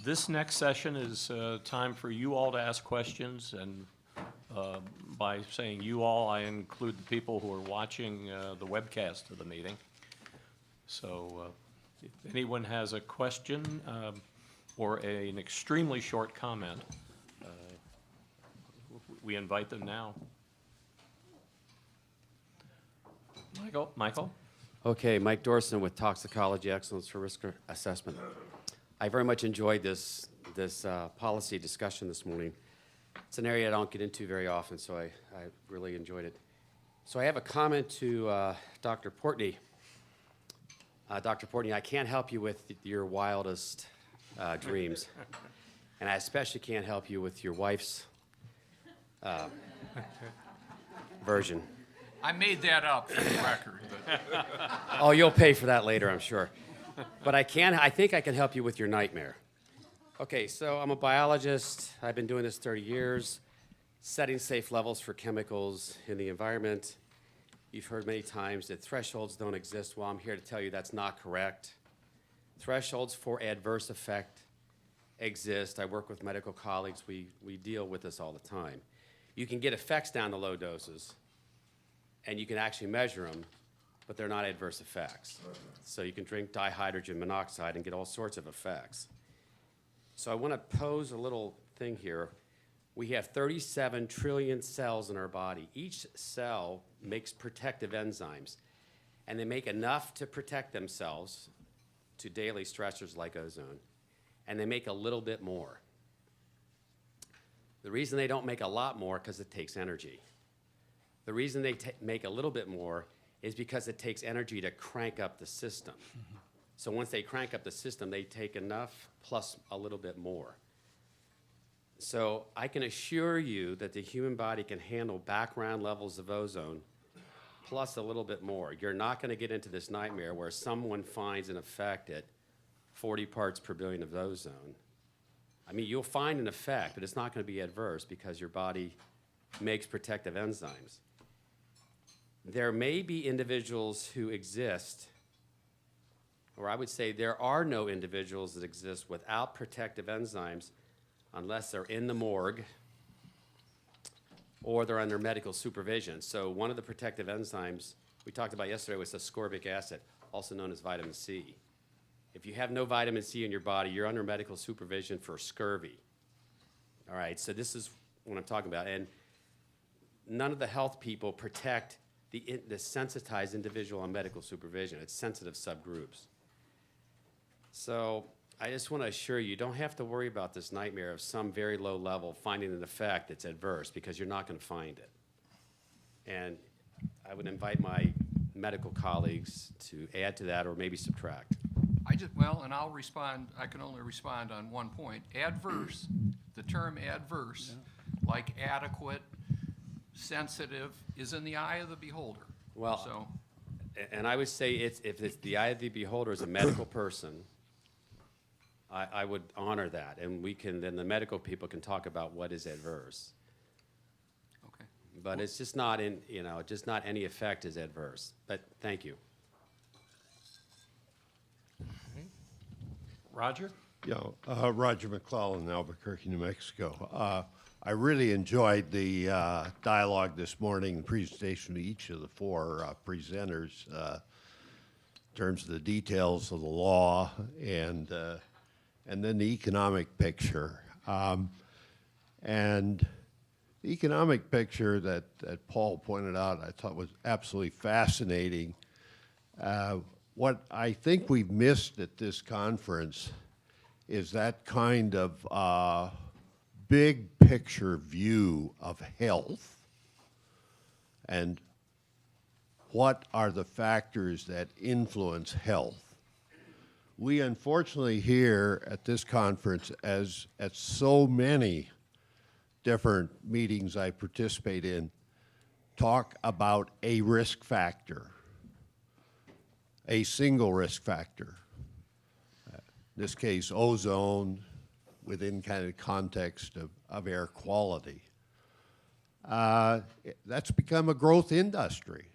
This next session is time for you all to ask questions, and by saying you all, I include the people who are watching the webcast of the meeting. So if anyone has a question or an extremely short comment, we invite them now. Michael? Okay, Mike Dorson with Toxicology Excellence for Risk Assessment. I very much enjoyed this policy discussion this morning. It's an area I don't get into very often, so I really enjoyed it. So I have a comment to Dr. Portney. Dr. Portney, I can't help you with your wildest dreams, and I especially can't help you with your wife's version. I made that up for the record. But Oh, you'll pay for that later, I'm sure. But I think I can help you with your nightmare. Okay, so I'm a biologist. I've been doing this 30 years, setting safe levels for chemicals in the environment. You've heard many times that thresholds don't exist. Well, I'm here to tell you that's not correct. Thresholds for adverse effect exist. I work with medical colleagues. We deal with this all the time. You can get effects down to low doses, and you can actually measure them, but they're not adverse effects. So you can drink dihydrogen monoxide and get all sorts of effects. So I want to pose a little thing here. We have 37 trillion cells in our body. Each cell makes protective enzymes, and they make enough to protect themselves to daily stressors like ozone, and they make a little bit more. The reason they don't make a lot more because it takes energy. The reason they make a little bit more is because it takes energy to crank up the system. So once they crank up the system, they take enough plus a little bit more. So I can assure you that the human body can handle background levels of ozone plus a little bit more. You're not going to get into this nightmare where someone finds an effect at 40 parts per billion of ozone. I mean, you'll find an effect, but it's not going to be adverse because your body makes protective enzymes. There may be individuals who exist, or I would say there are no individuals that exist without protective enzymes unless they're in the morgue or they're under medical supervision. So one of the protective enzymes we talked about yesterday was ascorbic acid, also known as vitamin C. If you have no vitamin C in your body, you're under medical supervision for scurvy. All right, so this is what I'm talking about. And none of the health people protect the sensitized individual on medical supervision. It's sensitive subgroups. So I just want to assure you, you don't have to worry about this nightmare of some very low level finding an effect that's adverse, because you're not going to find it. And I would invite my medical colleagues to add to that or maybe subtract. and I'll respond. I can only respond on one point. Adverse, the term adverse, like adequate, sensitive, is in the eye of the beholder. Well, So, and I would say if it's the eye of the beholder as a medical person, I would honor that, and then the medical people can talk about what is adverse. okay. But it's just not just not any effect is adverse. But thank you. Roger? Yeah, Roger McClellan, Albuquerque, New Mexico. I really enjoyed the dialogue this morning, the presentation of each of the four presenters in terms of the details of the law and then the economic picture. And the economic picture that Paul pointed out, I thought was absolutely fascinating. What I think we've missed at this conference is that kind of big picture view of health and what are the factors that influence health. We unfortunately here at this conference, as at so many different meetings I participate in, talk about a risk factor, a single risk factor. In this case, ozone, within kind of context of air quality. That's become a growth industry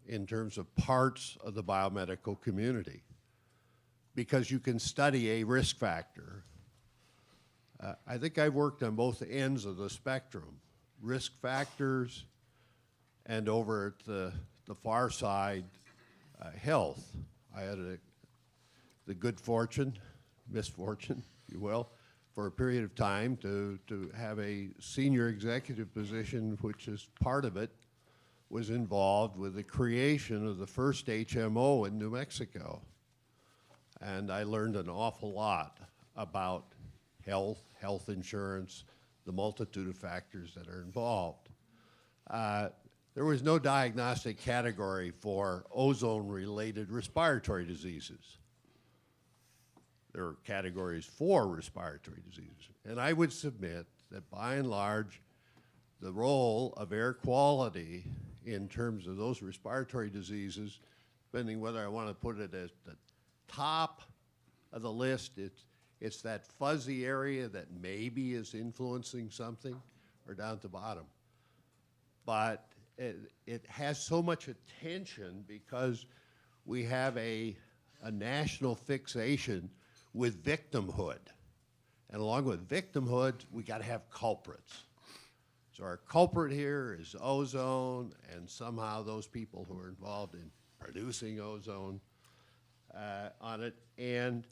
in terms of parts of the biomedical community, because you can study a risk factor I think I've worked on both ends of the spectrum, risk factors, and over at the far side, health. I had the good fortune, misfortune, if you will, for a period of time to have a senior executive position, which is part of it, was involved with the creation of the first HMO in New Mexico. And I learned an awful lot about health insurance, the multitude of factors that are involved. There was no diagnostic category for ozone-related respiratory diseases. There are categories for respiratory diseases. And I would submit that by and large, the role of air quality in terms of those respiratory diseases, depending whether I want to put it at the top of the list, it's that fuzzy area that maybe is influencing something, or down at the bottom. But it has so much attention because we have a national fixation with victimhood. And along with victimhood, we got to have culprits. So our culprit here is ozone, and somehow those people who are involved in producing ozone on it. And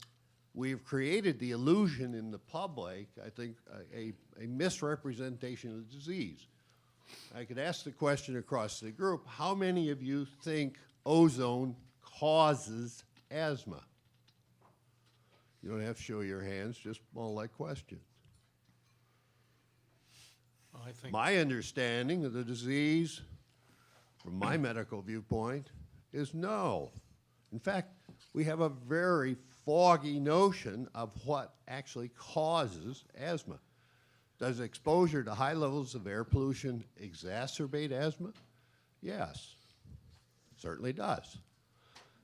we've created the illusion in the public, I think, a misrepresentation of the disease. I could ask the question across the group, how many of you think ozone causes asthma? You don't have to show your hands, just all like questions. I think My understanding of the disease, from my medical viewpoint, is no. In fact, we have a very foggy notion of what actually causes asthma. Does exposure to high levels of air pollution exacerbate asthma? Yes, certainly does.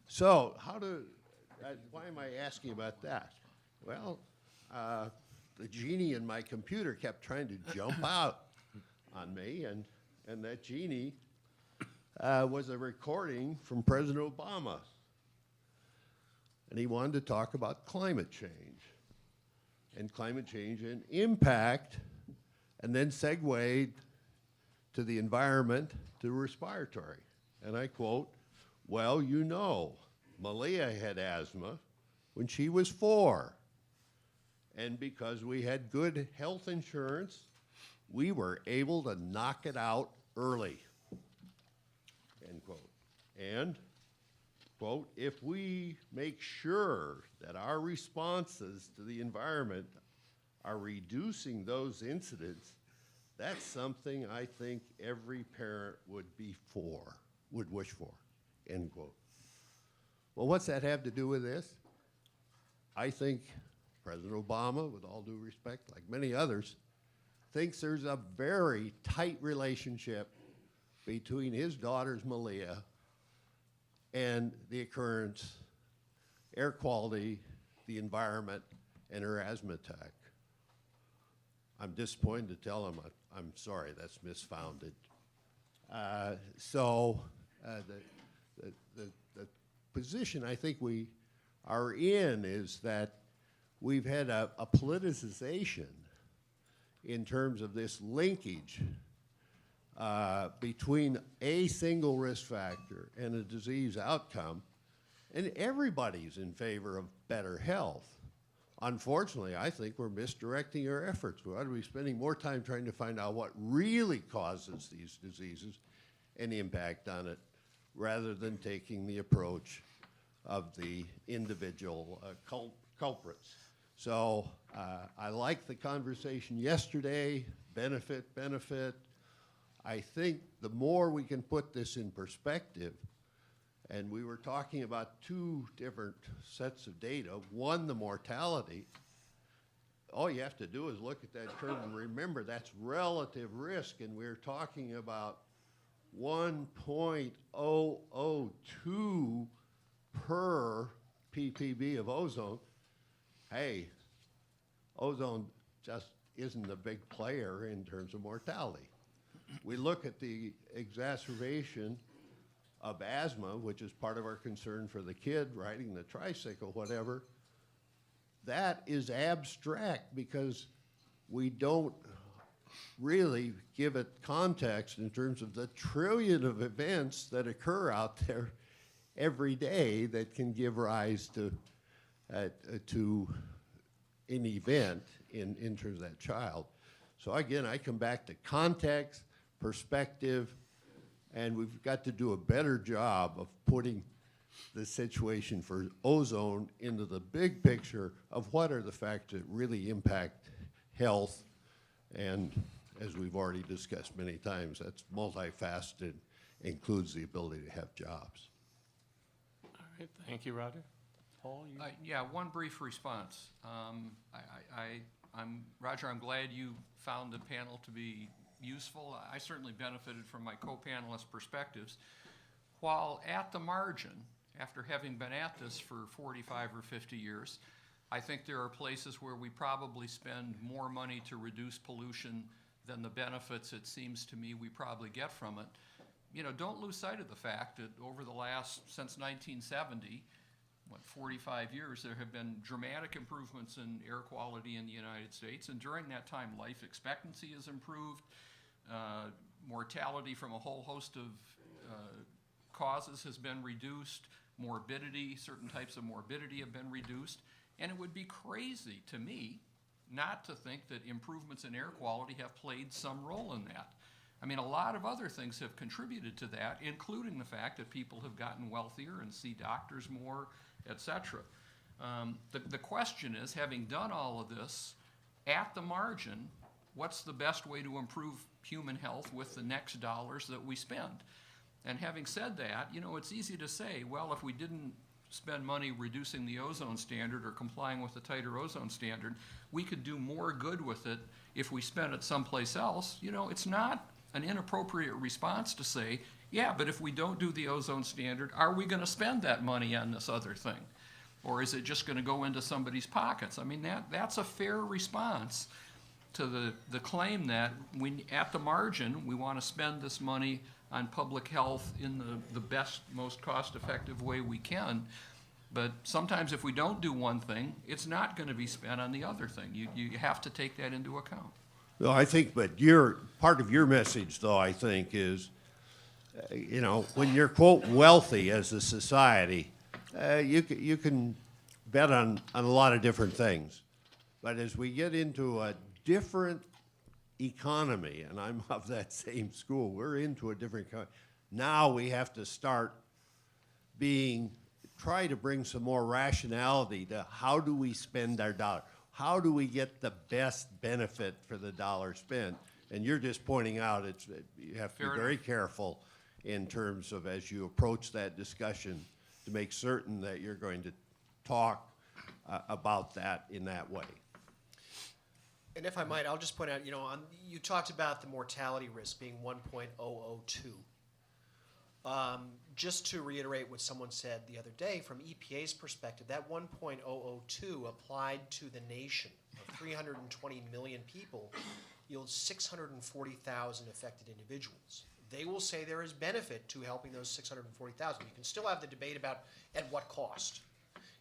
So why am I asking about that? Well, the genie in my computer kept trying to jump out on me, and that genie was a recording from President Obama. And he wanted to talk about climate change and impact, and then segued to the environment, to respiratory. And I quote, well, you know, Malia had asthma when she was 4. And because we had good health insurance, we were able to knock it out early, end quote. And, quote, if we make sure that our responses to the environment are reducing those incidents, that's something I think every parent would wish for, end quote. Well, what's that have to do with this? I think President Obama, with all due respect, like many others, thinks there's a very tight relationship between his daughter's Malia and the occurrence, air quality, the environment, and her asthma attack. I'm disappointed to tell him I'm sorry, that's misfounded. The position I think we are in is that we've had a politicization in terms of this linkage between a single risk factor and a disease outcome, and everybody's in favor of better health. Unfortunately, I think we're misdirecting our efforts. We ought to be spending more time trying to find out what really causes these diseases and the impact on it, rather than taking the approach of the individual culprits. So I like the conversation yesterday, benefit. I think the more we can put this in perspective, and we were talking about 2 different sets of data. One, the mortality. All you have to do is look at that curve and remember that's relative risk, and we're talking about 1.002 per ppb of ozone. Hey, ozone just isn't a big player in terms of mortality. We look at the exacerbation of asthma, which is part of our concern for the kid riding the tricycle, whatever. That is abstract because we don't really give it context in terms of the trillion of events that occur out there every day that can give rise to an event in terms of that child. So again, I come back to context, perspective, and we've got to do a better job of putting the situation for ozone into the big picture of what are the factors that really impact health. And as we've already discussed many times, that's multifaceted, includes the ability to have jobs. All right, thank you, Roger. Paul, you? Yeah, one brief response. Roger, I'm glad you found the panel to be useful. I certainly benefited from my co-panelists' perspectives. While at the margin, after having been at this for 45 or 50 years, I think there are places where we probably spend more money to reduce pollution than the benefits it seems to me we probably get from it. You know, don't lose sight of the fact that over the last, since 1970, 45 years, there have been dramatic improvements in air quality in the United States, and during that time, life expectancy has improved, mortality from a whole host of causes has been reduced, morbidity, certain types of morbidity have been reduced, and it would be crazy to me not to think that improvements in air quality have played some role in that. I mean, a lot of other things have contributed to that, including the fact that people have gotten wealthier and see doctors more, et cetera. The question is, having done all of this, at the margin, what's the best way to improve human health with the next dollars that we spend? And having said that, you know, it's easy to say, well, if we didn't spend money reducing the ozone standard or complying with the tighter ozone standard, we could do more good with it if we spent it someplace else. You know, it's not an inappropriate response to say, yeah, but if we don't do the ozone standard, are we going to spend that money on this other thing? Or is it just going to go into somebody's pockets? I mean, that's a fair response to the claim that at the margin, we want to spend this money on public health in the best, most cost-effective way we can. But sometimes if we don't do one thing, it's not going to be spent on the other thing. You have to take that into account. No, I think, but part of your message, though, I think, is, you know, when you're, quote, wealthy as a society, you can bet on a lot of different things. But as we get into a different economy, and I'm of that same school, we're into a different economy. Now we have to start try to bring some more rationality to how do we spend our dollar? How do we get the best benefit for the dollar spent? And you're just pointing out you have to be very careful in terms of, as you approach that discussion, to make certain that you're going to talk about that in that way. And if I might, I'll just point out, you know, you talked about the mortality risk being 1.002. Just to reiterate what someone said the other day, from EPA's perspective, that 1.002 applied to the nation of 320 million people yields 640,000 affected individuals. They will say there is benefit to helping those 640,000. You can still have the debate about at what cost.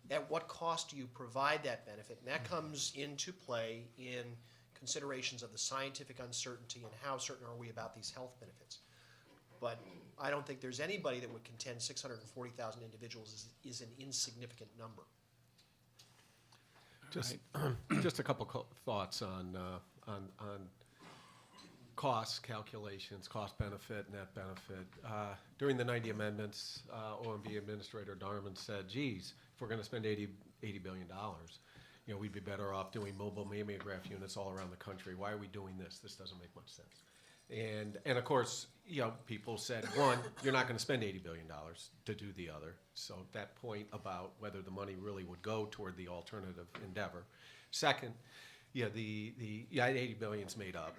At what cost do you provide that benefit? And that comes into play in considerations of the scientific uncertainty and how certain are we about these health benefits. But I don't think there's anybody that would contend 640,000 individuals is an insignificant number. Just a couple thoughts on cost calculations, cost benefit, net benefit. During the 90 amendments, OMB Administrator Darman said, geez, if we're going to spend $80 billion, you know, we'd be better off doing mobile mammograph units all around the country. Why are we doing this? This doesn't make much sense. And of course, you know, people said, one, you're not going to spend $80 billion to do the other. So that point about whether the money really would go toward the alternative endeavor. Second, yeah, the 80 billion's made up.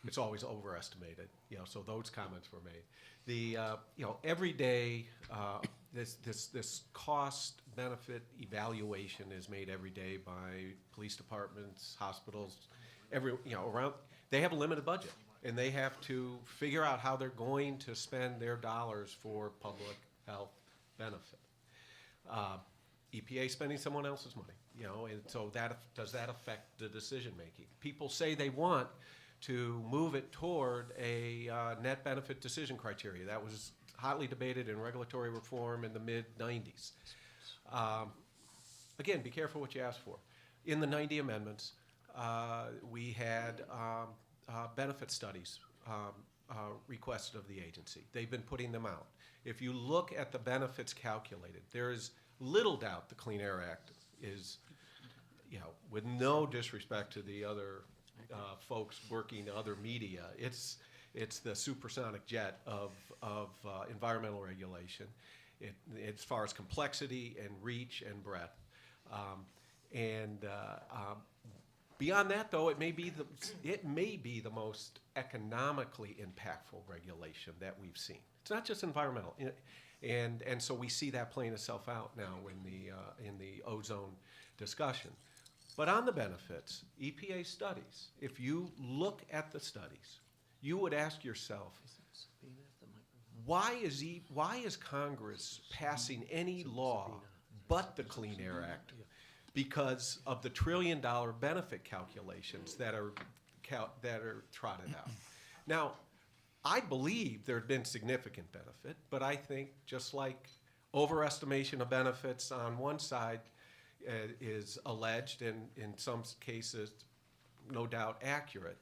It's always overestimated, you know, so those comments were made. The, you know, every day, this cost benefit evaluation is made every day by police departments, hospitals, you know, around, they have a limited budget. And they have to figure out how they're going to spend their dollars for public health benefit. EPA spending someone else's money. you know, and so does that affect the decision-making? People say they want to move it toward a net benefit decision criteria. That was hotly debated in regulatory reform in the mid-90s. Again, be careful what you ask for. In the 90 amendments, we had benefit studies requested of the agency. They've been putting them out. If you look at the benefits calculated, there is little doubt the Clean Air Act is, you know, with no disrespect to the other folks working other media, it's the supersonic jet of environmental regulation, as far as complexity and reach and breadth. Beyond that, though, it may be the most economically impactful regulation that we've seen. It's not just environmental, and so we see that playing itself out now in the ozone discussion. But on the benefits, EPA studies, if you look at the studies, you would ask yourself, why is Congress passing any law but the Clean Air Act? Because of the $1 trillion benefit calculations that are trotted out. Now, I believe there had been significant benefit, but I think just like overestimation of benefits on one side is alleged and in some cases no doubt accurate,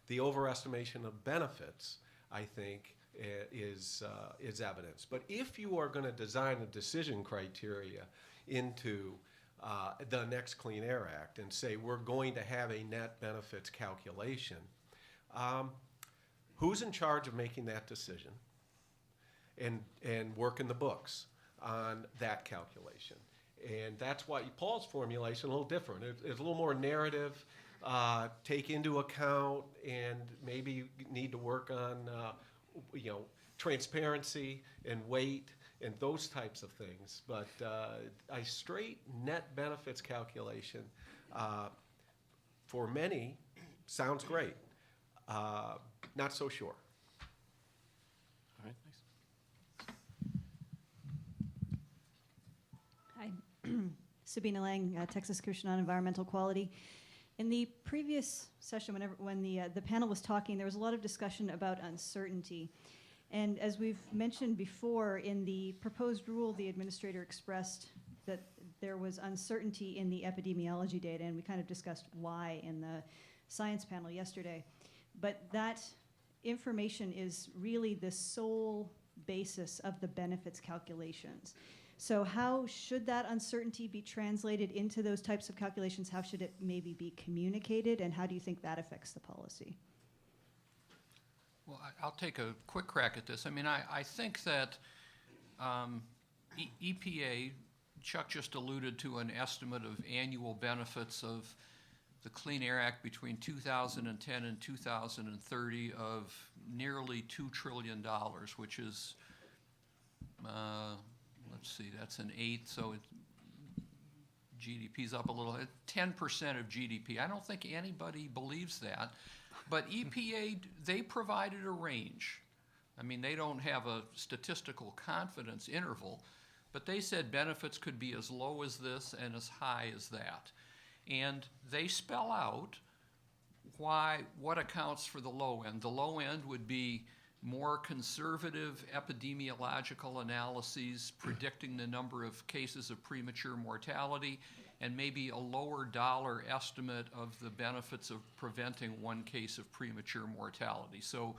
the overestimation of benefits, I think, is evidence. But if you are going to design a decision criteria into the next Clean Air Act and say we're going to have a net benefits calculation, who's in charge of making that decision and working the books on that calculation? And that's why Paul's formulation a little different. It's a little more narrative, take into account, and maybe you need to work on transparency and weight and those types of things. But a straight net benefits calculation for many sounds great. Not so sure. All right, thanks. Hi, Sabina Lang, Texas Commission on Environmental Quality. In the previous session, when the panel was talking, there was a lot of discussion about uncertainty. And as we've mentioned before, in the proposed rule, the administrator expressed that there was uncertainty in the epidemiology data, and we kind of discussed why in the science panel yesterday. But that information is really the sole basis of the benefits calculations. So how should that uncertainty be translated into those types of calculations? How should it maybe be communicated, and how do you think that affects the policy? Well, I'll take a quick crack at this. I mean, I think that EPA, Chuck just alluded to an estimate of annual benefits of the Clean Air Act between 2010 and 2030 of nearly $2 trillion, which is, let's see, that's an eighth, so GDP's up a little, 10% of GDP. I don't think anybody believes that. But EPA, they provided a range. I mean, they don't have a statistical confidence interval, but they said benefits could be as low as this and as high as that. And they spell out what accounts for the low end. The low end would be more conservative epidemiological analyses predicting the number of cases of premature mortality, and maybe a lower dollar estimate of the benefits of preventing one case of premature mortality. So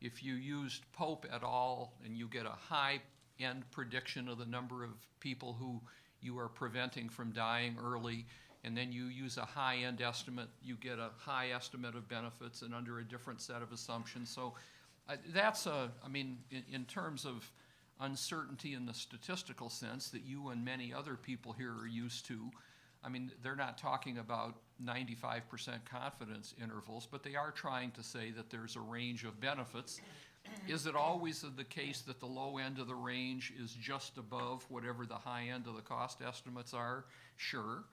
if you used Pope et al. And you get a high-end prediction of the number of people who you are preventing from dying early, and then you use a high-end estimate, you get a high estimate of benefits and under a different set of assumptions. So that's in terms of uncertainty in the statistical sense that you and many other people here are used to, I mean, they're not talking about 95% confidence intervals, but they are trying to say that there's a range of benefits. Is it always the case that the low end of the range is just above whatever the high end of the cost estimates are? Sure.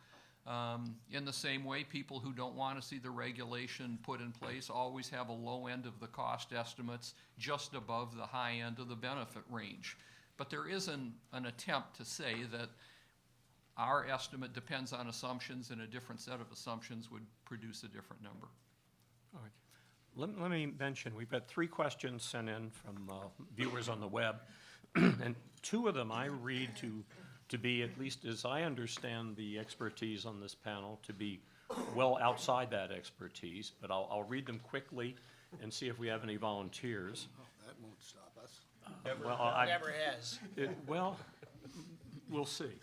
In the same way, people who don't want to see the regulation put in place always have a low end of the cost estimates just above the high end of the benefit range. But there is an attempt to say that our estimate depends on assumptions, and a different set of assumptions would produce a different number. All right. Let me mention, we've got 3 questions sent in from viewers on the web, and 2 of them I read to be, at least as I understand the expertise on this panel, to be well outside that expertise, but I'll read them quickly and see if we have any volunteers. That won't stop us. Well, Never has. Well, we'll see.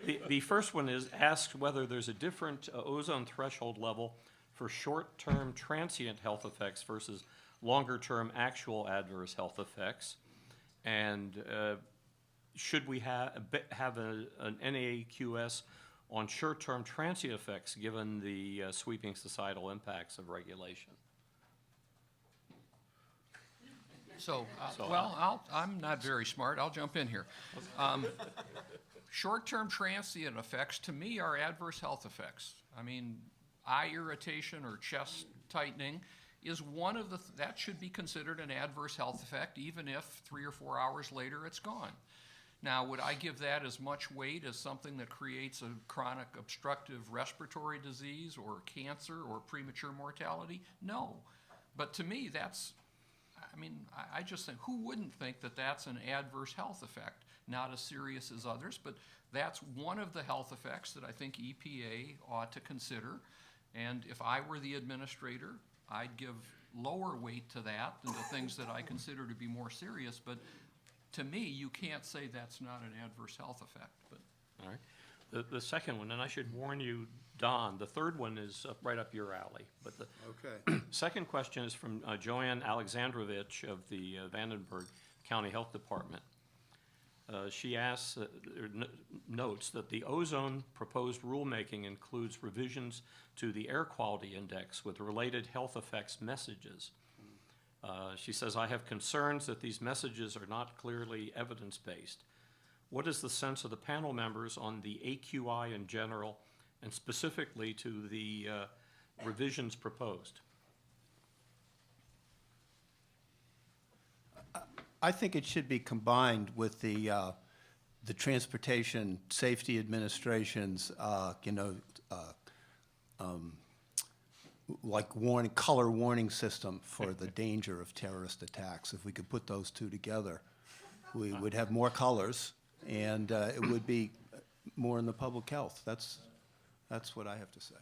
The first one is asked whether there's a different ozone threshold level for short-term transient health effects versus longer-term actual adverse health effects. And should we have an NAQS on short-term transient effects given the sweeping societal impacts of regulation? I'm not very smart. I'll jump in here. Short-term transient effects, to me, are adverse health effects. I mean, eye irritation or chest tightening is one of that should be considered an adverse health effect, even if 3 or 4 hours later it's gone. Now, would I give that as much weight as something that creates a chronic obstructive respiratory disease or cancer or premature mortality? No. But to me, I just think, who wouldn't think that that's an adverse health effect? Not as serious as others, but that's one of the health effects that I think EPA ought to consider. And if I were the administrator, I'd give lower weight to that than the things that I consider to be more serious. But to me, you can't say that's not an adverse health effect. But All right. The second one, and I should warn you, Don, the third one is right up your alley. But the Okay. second question is from Joanne Alexandrovich of the Vandenberg County Health Department. She asks, notes that the ozone proposed rulemaking includes revisions to the air quality index with related health effects messages. She says, I have concerns that these messages are not clearly evidence-based. What is the sense of the panel members on the AQI in general and specifically to the revisions proposed? I think it should be combined with the Transportation Safety Administration's, like color warning system for the danger of terrorist attacks. If we could put those 2 together, we would have more colors, and it would be more in the public health. That's what I have to say.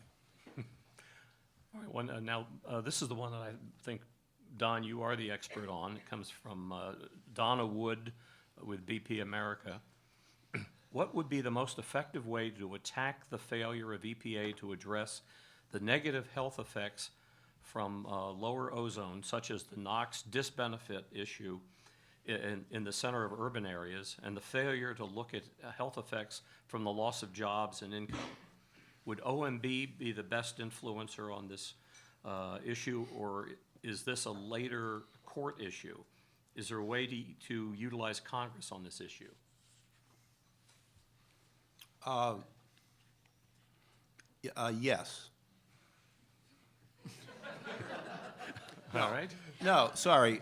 All right, now, this is the one that I think, Don, you are the expert on. It comes from Donna Wood with BP America. What would be the most effective way to attack the failure of EPA to address the negative health effects from lower ozone, such as the NOx disbenefit issue in the center of urban areas, and the failure to look at health effects from the loss of jobs and income? Would OMB be the best influencer on this issue, or is this a later court issue? Is there a way to utilize Congress on this issue? Yes. All right. No, sorry.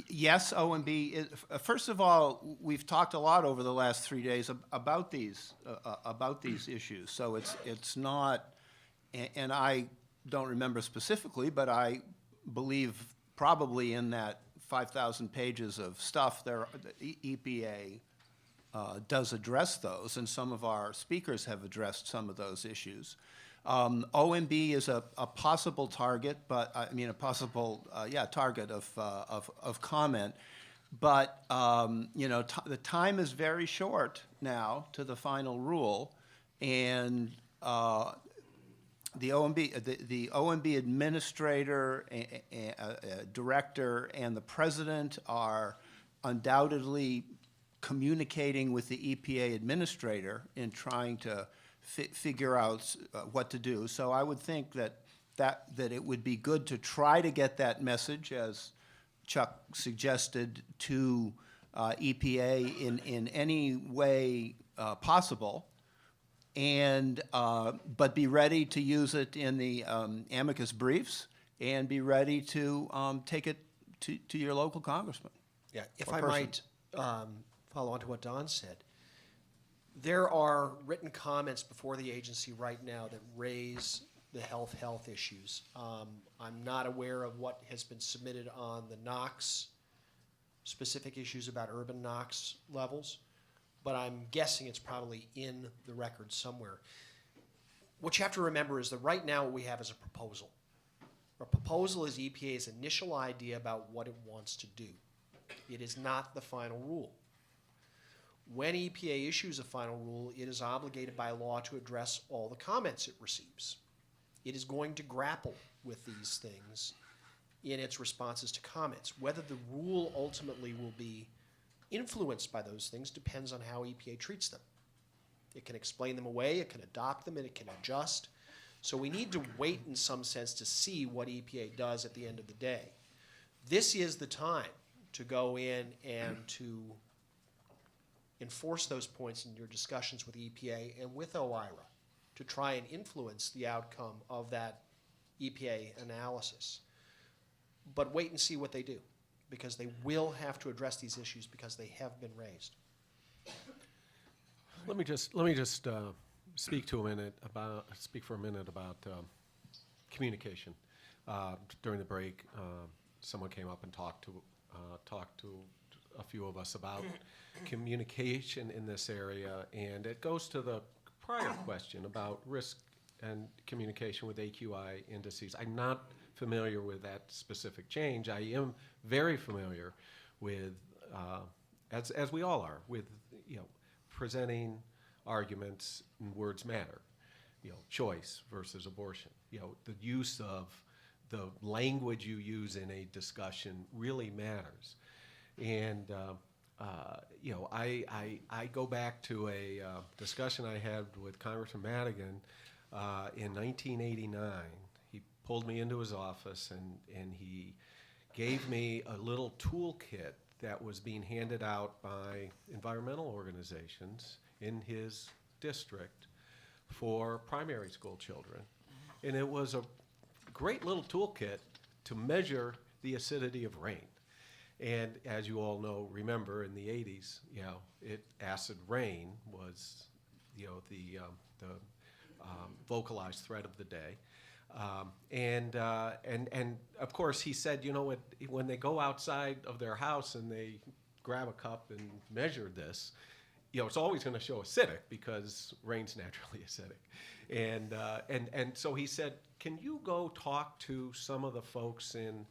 Yes, OMB is, first of all, we've talked a lot over the last 3 days about these issues. So it's not, and I don't remember specifically, but I believe probably in that 5,000 pages of stuff there, the EPA does address those, and some of our speakers have addressed some of those issues. OMB is a possible target, but I mean a possible target of comment. But the time is very short now to the final rule, and the OMB administrator, director, and the president are undoubtedly communicating with the EPA administrator in trying to figure out what to do. So I would think that it would be good to try to get that message, as Chuck suggested, to EPA in any way possible, and but be ready to use it in the amicus briefs, and be ready to take it to your local congressman. Yeah, if or I person. might follow on to what Don said. There are written comments before the agency right now that raise the health issues. I'm not aware of what has been submitted on the NOx, specific issues about urban NOx levels, but I'm guessing it's probably in the record somewhere. What you have to remember is that right now what we have is a proposal. A proposal is EPA's initial idea about what it wants to do. It is not the final rule. When EPA issues a final rule, it is obligated by law to address all the comments it receives. It is going to grapple with these things in its responses to comments. Whether the rule ultimately will be influenced by those things depends on how EPA treats them. It can explain them away, it can adopt them, and it can adjust. So we need to wait in some sense to see what EPA does at the end of the day. This is the time to go in and to enforce those points in your discussions with EPA and with OIRA to try and influence the outcome of that EPA analysis. But wait and see what they do, because they will have to address these issues because they have been raised. Let me just speak for a minute about communication. During the break, someone came up and talked to a few of us about communication in this area, and it goes to the prior question about risk and communication with AQI indices. I'm not familiar with that specific change. I am very familiar with, as we all are, with presenting arguments and words matter. Choice versus abortion. The use of the language you use in a discussion really matters. And I go back to a discussion I had with Congressman Madigan in 1989. He pulled me into his office and he gave me a little toolkit that was being handed out by environmental organizations in his district for primary school children. And it was a great little toolkit to measure the acidity of rain. And as you all remember, in the 80s, acid rain was, the vocalized threat of the day. And of course, he said, when they go outside of their house and they grab a cup and measure this, it's always going to show acidic because rain's naturally acidic. And so he said, can you go talk to some of the folks in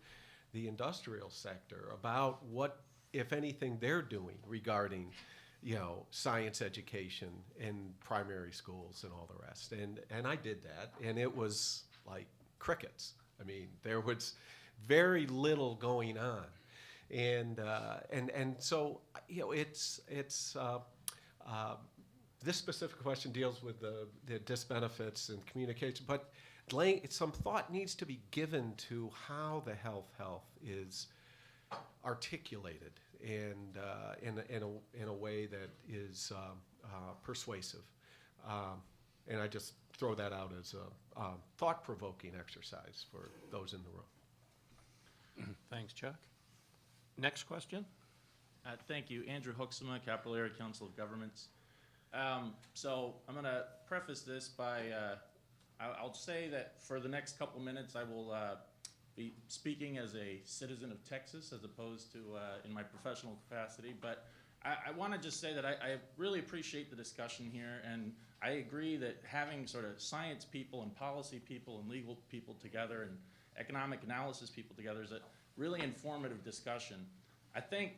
the industrial sector about what, if anything, they're doing regarding, science education in primary schools and all the rest. And I did that, and it was like crickets. I mean, there was very little going on. And so, this specific question deals with the disbenefits and communication, but some thought needs to be given to how the health is articulated and in a way that is persuasive. And I just throw that out as a thought-provoking exercise for those in the room. Thanks, Chuck. Next question? Thank you. Andrew Hooksema, Capital Area Council of Governments. So I'm going to preface this by, I'll say that for the next couple minutes I will be speaking as a citizen of Texas as opposed to in my professional capacity. But I want to just say that I really appreciate the discussion here, and I agree that having sort of science people and policy people and legal people together and economic analysis people together is a really informative discussion. I think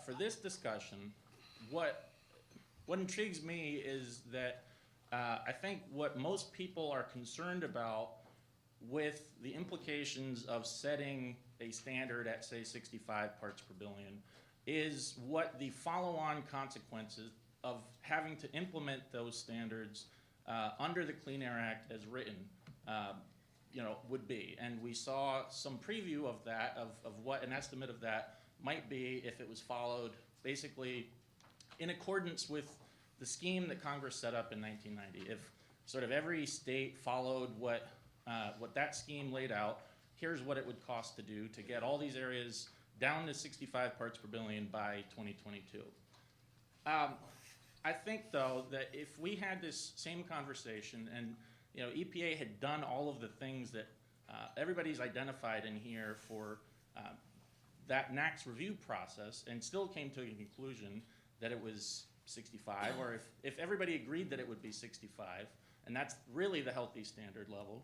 for this discussion, what intrigues me is that I think what most people are concerned about with the implications of setting a standard at, say, 65 parts per billion is what the follow-on consequences of having to implement those standards under the Clean Air Act as written would be. And we saw some preview of that, of what an estimate of that might be if it was followed basically in accordance with the scheme that Congress set up in 1990. If sort of every state followed what that scheme laid out, here's what it would cost to do to get all these areas down to 65 parts per billion by 2022. I think, though, that if we had this same conversation and, EPA had done all of the things that everybody's identified in here for that NACS review process and still came to a conclusion that it was 65, or if everybody agreed that it would be 65, and that's really the healthy standard level,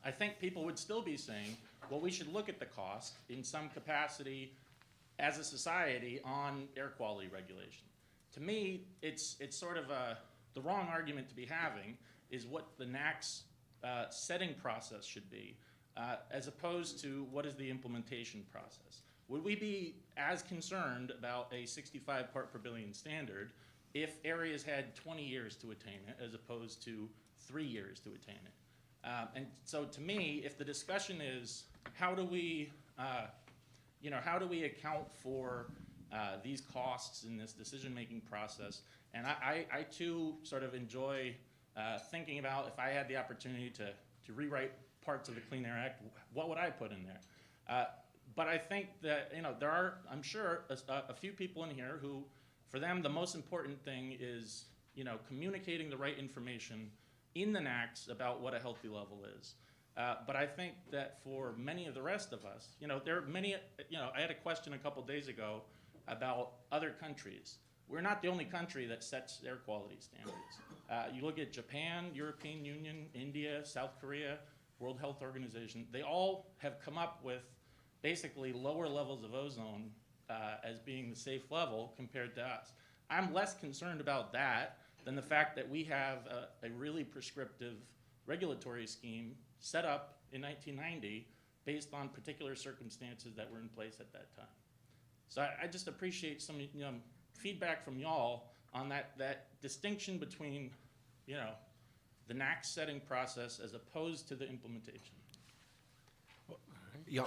I think people would still be saying, well, we should look at the cost in some capacity as a society on air quality regulation. To me, it's sort of the wrong argument to be having is what the NACS setting process should be, as opposed to what is the implementation process. Would we be as concerned about a 65 part per billion standard if areas had 20 years to attain it as opposed to 3 years to attain it? And so to me, if the discussion is how do we account for these costs in this decision-making process, and I too sort of enjoy thinking about if I had the opportunity to rewrite parts of the Clean Air Act, what would I put in there? But I think that, there are, I'm sure, a few people in here who, for them, the most important thing is, communicating the right information in the NACS about what a healthy level is. But I think that for many of the rest of us, there are many, I had a question a couple days ago about other countries. We're not the only country that sets air quality standards. You look at Japan, European Union, India, South Korea, World Health Organization, they all have come up with basically lower levels of ozone as being the safe level compared to us. I'm less concerned about that than the fact that we have a really prescriptive regulatory scheme set up in 1990 based on particular circumstances that were in place at that time. So I just appreciate some feedback from y'all on that distinction between the NACS setting process as opposed to the implementation. Yeah,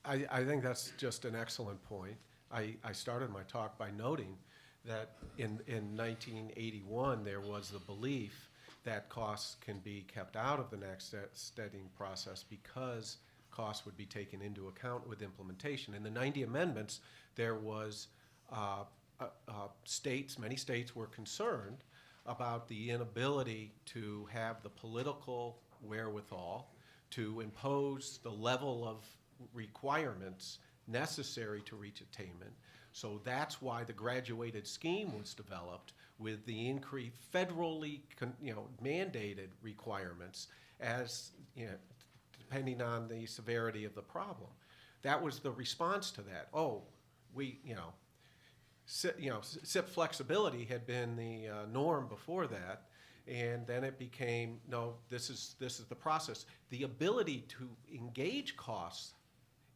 I think that's just an excellent point. I started my talk by noting that in 1981 there was the belief that costs can be kept out of the NACS setting process because costs would be taken into account with implementation. In the 90 amendments, there was many states were concerned about the inability to have the political wherewithal to impose the level of requirements necessary to reach attainment. So that's why the graduated scheme was developed with the increased federally mandated requirements as depending on the severity of the problem. That was the response to that. SIP flexibility had been the norm before that, and then it became, no, this is the process. The ability to engage costs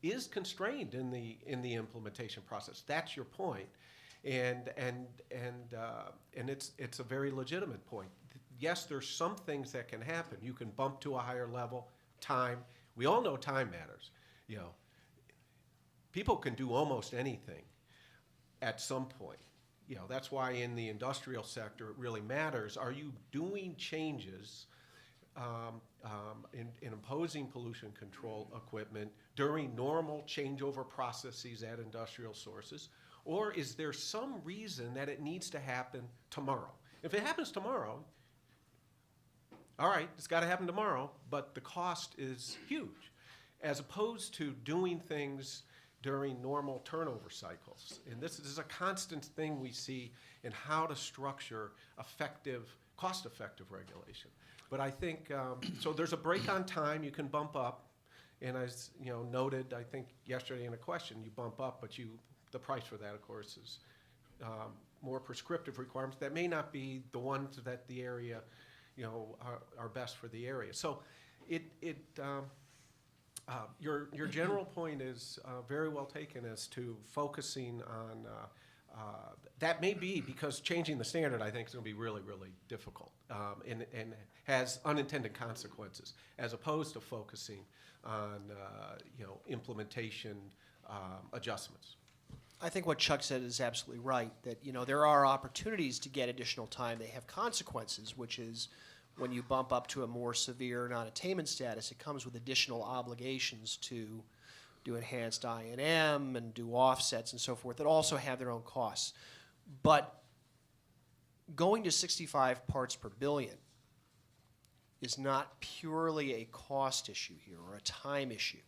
is constrained in the implementation process. That's your point, and it's a very legitimate point. Yes, there's some things that can happen. You can bump to a higher level. Time. We all know time matters. People can do almost anything at some point. That's why in the industrial sector it really matters. Are you doing changes in imposing pollution control equipment during normal changeover processes at industrial sources? Or is there some reason that it needs to happen tomorrow? If it happens tomorrow, all right, it's got to happen tomorrow, but the cost is huge, as opposed to doing things during normal turnover cycles. And this is a constant thing we see in how to structure cost-effective regulation. But I think, so there's a break on time, you can bump up, and as noted, I think yesterday in a question, you bump up, but the price for that, of course, is more prescriptive requirements that may not be the ones that the area, are best for the area. So your general point is very well taken as to focusing on that may be because changing the standard, I think, is going to be really, really difficult and has unintended consequences, as opposed to focusing on implementation adjustments. I think what Chuck said is absolutely right, that there are opportunities to get additional time. They have consequences, which is when you bump up to a more severe non-attainment status, it comes with additional obligations to do enhanced I&M and do offsets and so forth that also have their own costs. But going to 65 parts per billion is not purely a cost issue here or a time issue,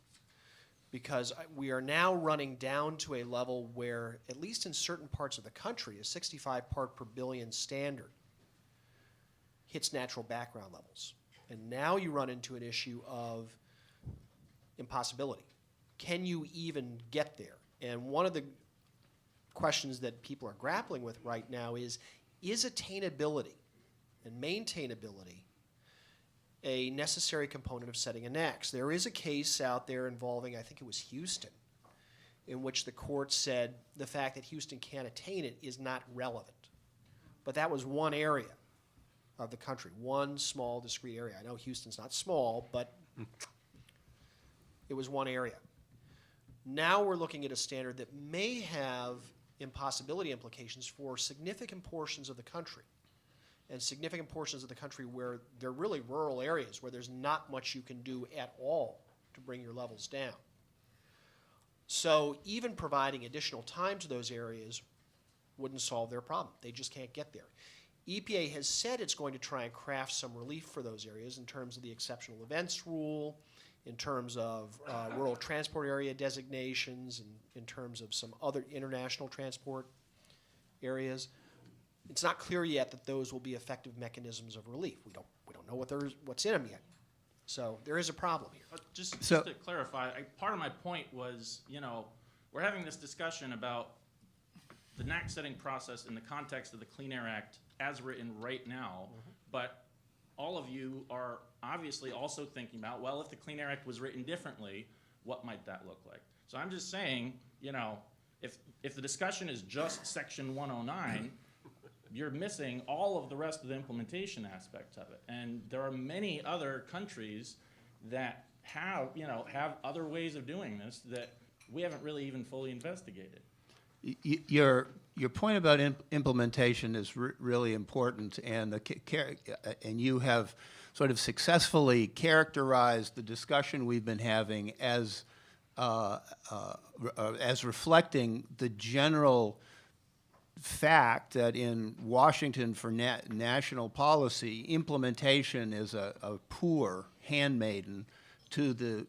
because we are now running down to a level where, at least in certain parts of the country, a 65 part per billion standard hits natural background levels. And now you run into an issue of impossibility. Can you even get there? And one of the questions that people are grappling with right now is attainability and maintainability a necessary component of setting a NAAQS? There is a case out there involving, I think it was Houston, in which the court said the fact that Houston can't attain it is not relevant. But that was one area of the country, one small, discrete area. I know Houston's not small, but it was one area. Now we're looking at a standard that may have impossibility implications for significant portions of the country, and significant portions of the country where they're really rural areas, where there's not much you can do at all to bring your levels down. So even providing additional time to those areas wouldn't solve their problem. They just can't get there. EPA has said it's going to try and craft some relief for those areas in terms of the exceptional events rule, in terms of rural transport area designations, and in terms of some other international transport areas. It's not clear yet that those will be effective mechanisms of relief. We don't know what's in them yet. So there is a problem here. Just So- to clarify, part of my point was, we're having this discussion about the NAAQS setting process in the context of the Clean Air Act as written right now, but all of you are obviously also thinking about, well, if the Clean Air Act was written differently, what might that look like? So I'm just saying, if the discussion is just Section 109, you're missing all of the rest of the implementation aspects of it. And there are many other countries that have other ways of doing this that we haven't really even fully investigated. Your point about implementation is really important, and and you have sort of successfully characterized the discussion we've been having as reflecting the general fact that in Washington for national policy, implementation is a poor handmaiden to the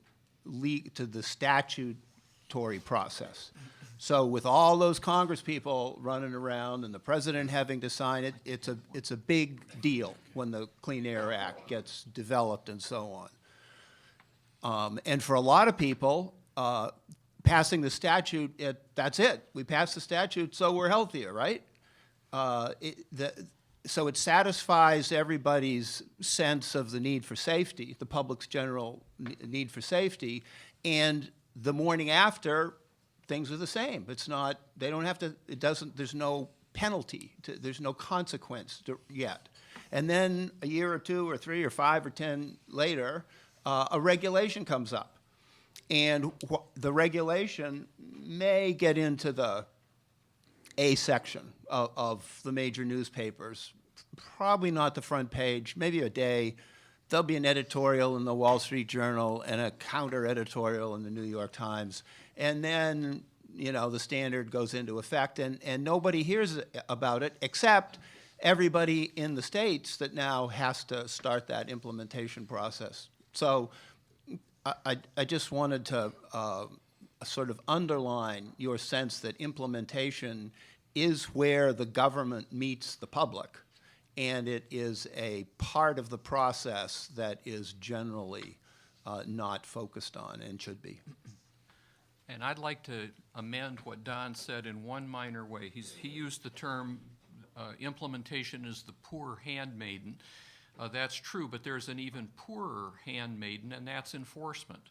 statutory process. So with all those Congress people running around and the president having to sign it, it's a big deal when the Clean Air Act gets developed and so on. And for a lot of people, passing the statute, that's it. We passed the statute, so we're healthier, right? So it satisfies everybody's sense of the need for safety, the public's general need for safety, and the morning after, things are the same. It's not, they don't have to, there's no penalty, there's no consequence yet. And then a year or two or 3 or 5 or 10 later, a regulation comes up. And the regulation may get into the A section of the major newspapers, probably not the front page, maybe a day. There'll be an editorial in the Wall Street Journal and a counter editorial in the New York Times. And then, the standard goes into effect, and nobody hears about it except everybody in the states that now has to start that implementation process. So I just wanted to sort of underline your sense that implementation is where the government meets the public, and it is a part of the process that is generally not focused on and should be. And I'd like to amend what Don said in one minor way. He used the term implementation is the poor handmaiden. That's true, but there's an even poorer handmaiden, and that's enforcement.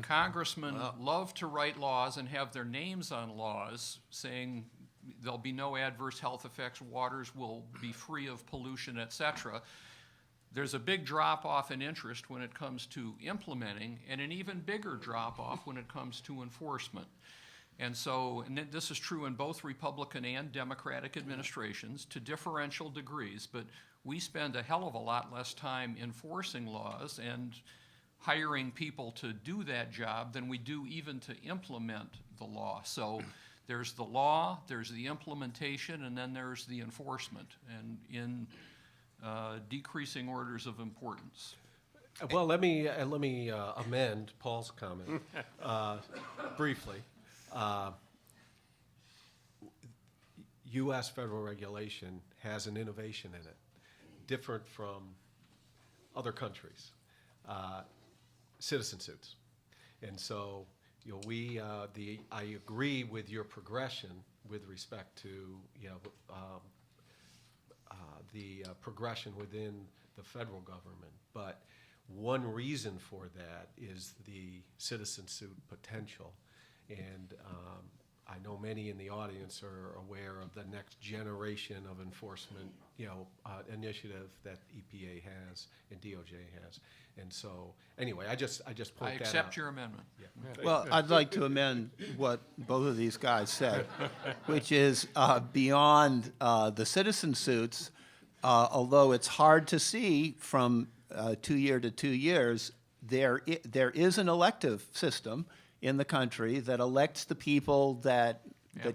Congressmen love to write laws and have their names on laws saying there'll be no adverse health effects, waters will be free of pollution, etc. There's a big drop-off in interest when it comes to implementing, and an even bigger drop-off when it comes to enforcement. And so, and this is true in both Republican and Democratic administrations to differential degrees, but we spend a hell of a lot less time enforcing laws and hiring people to do that job than we do even to implement the law. So There's the law, there's the implementation, and then there's the enforcement, and in decreasing orders of importance. Well, let me amend Paul's comment briefly. U.S. federal regulation has an innovation in it, different from other countries. Citizen suits, and so I agree with your progression with respect to the progression within the federal government, but one reason for that is the citizen suit potential, and I know many in the audience are aware of the next generation of enforcement, initiative that EPA has and DOJ has, and so anyway, I just point that out. I accept your amendment. Well, I'd like to amend what both of these guys said, which is beyond the citizen suits, although it's hard to see from 2 year to 2 years, there is an elective system in the country that elects the people that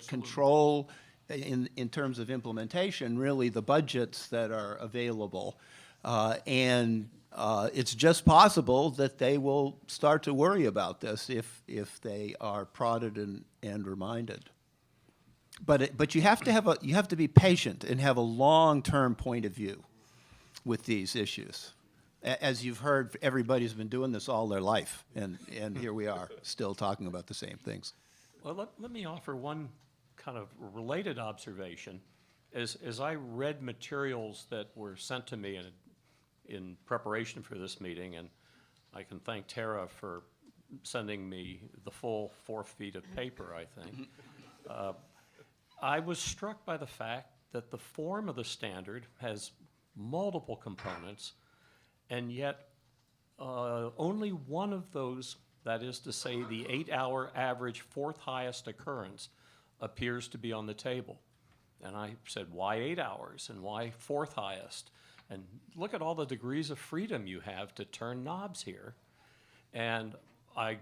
control, in terms of implementation, really the budgets that are available. And it's just possible that they will start to worry about this if they are prodded and reminded. But you have to be patient and have a long-term point of view with these issues. As you've heard, everybody's been doing this all their life, and here we are, still talking about the same things. Well, let me offer one kind of related observation. As I read materials that were sent to me in preparation for this meeting, and I can thank Tara for sending me the full 4 feet of paper, I think, I was struck by the fact that the form of the standard has multiple components, and yet only one of those, that is to say the 8-hour average fourth highest occurrence, appears to be on the table. And I said, why 8 hours and why fourth highest? And look at all the degrees of freedom you have to turn knobs here. And I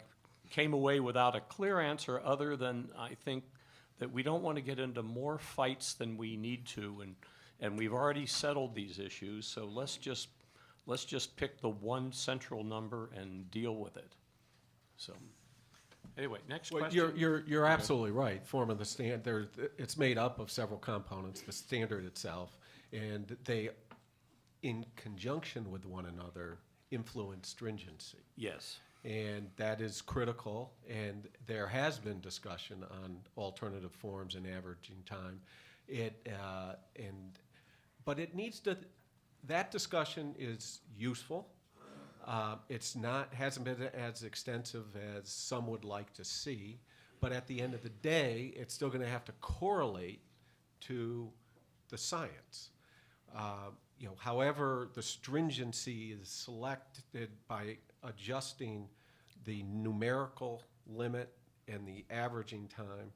came away without a clear answer other than I think that we don't want to get into more fights than we need to, and we've already settled these issues, so let's just pick the one central number and deal with it. So, anyway, next Well, question. you're absolutely right. Form of the standard, it's made up of several components, the standard itself, and they, in conjunction with one another, influence stringency. Yes. And that is critical, and there has been discussion on alternative forms and averaging time. But it needs to, that discussion is useful. Hasn't been as extensive as some would like to see, but at the end of the day, it's still going to have to correlate to the science. However, the stringency is selected by adjusting the numerical limit and the averaging time.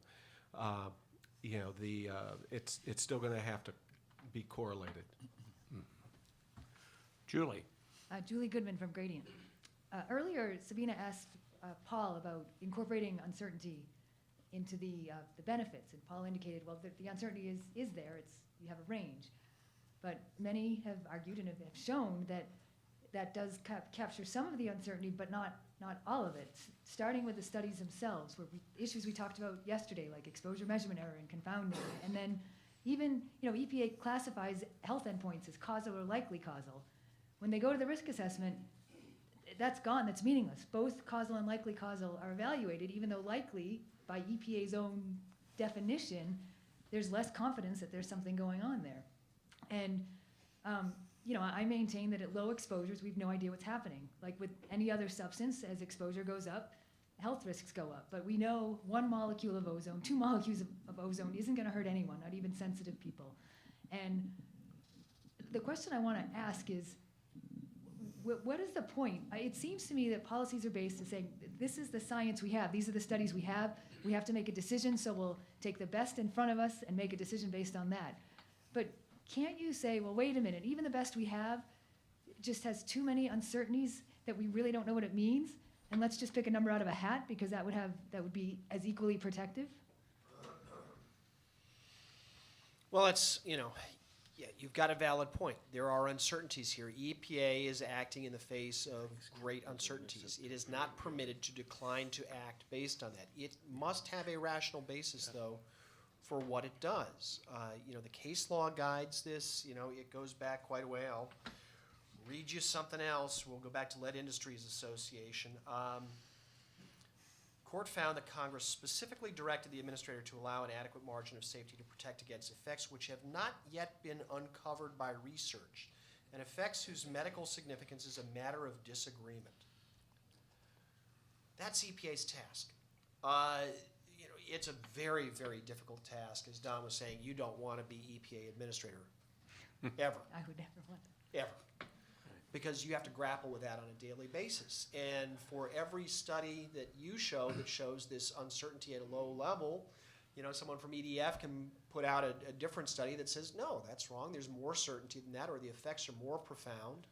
It's still going to have to be correlated. Julie. Julie Goodman from Gradient. Earlier, Sabina asked Paul about incorporating uncertainty into the benefits, and Paul indicated, well, the uncertainty is there. You have a range. But many have argued and have shown that does capture some of the uncertainty, but not all of it. Starting with the studies themselves, issues we talked about yesterday, like exposure measurement error and confounding, and then even EPA classifies health endpoints as causal or likely causal. When they go to the risk assessment, that's gone. That's meaningless. Both causal and likely causal are evaluated, even though likely, by EPA's own definition, there's less confidence that there's something going on there. And I maintain that at low exposures, we have no idea what's happening. Like with any other substance, as exposure goes up, health risks go up. But we know 1 molecule of ozone, 2 molecules of ozone isn't going to hurt anyone, not even sensitive people. And the question I want to ask is, what is the point? It seems to me that policies are based on saying, this is the science we have, these are the studies we have to make a decision, so we'll take the best in front of us and make a decision based on that. But can't you say, well, wait a minute, even the best we have just has too many uncertainties that we really don't know what it means, and let's just pick a number out of a hat because that would be as equally protective? Well, it's, yeah, you've got a valid point. There are uncertainties here. EPA is acting in the face of great uncertainties. It is not permitted to decline to act based on that. It must have a rational basis, though, for what it does. The case law guides this, it goes back quite a way. I'll read you something else. We'll go back to Lead Industries Association. Court found that Congress specifically directed the administrator to allow an adequate margin of safety to protect against effects which have not yet been uncovered by research, and effects whose medical significance is a matter of disagreement. That's EPA's task. It's a very, very difficult task. As Don was saying, you don't want to be EPA administrator, ever. I would never want that. Ever. Because you have to grapple with that on a daily basis. And for every study that you show that shows this uncertainty at a low level, someone from EDF can put out a different study that says, no, that's wrong, there's more certainty than that, or the effects are more profound.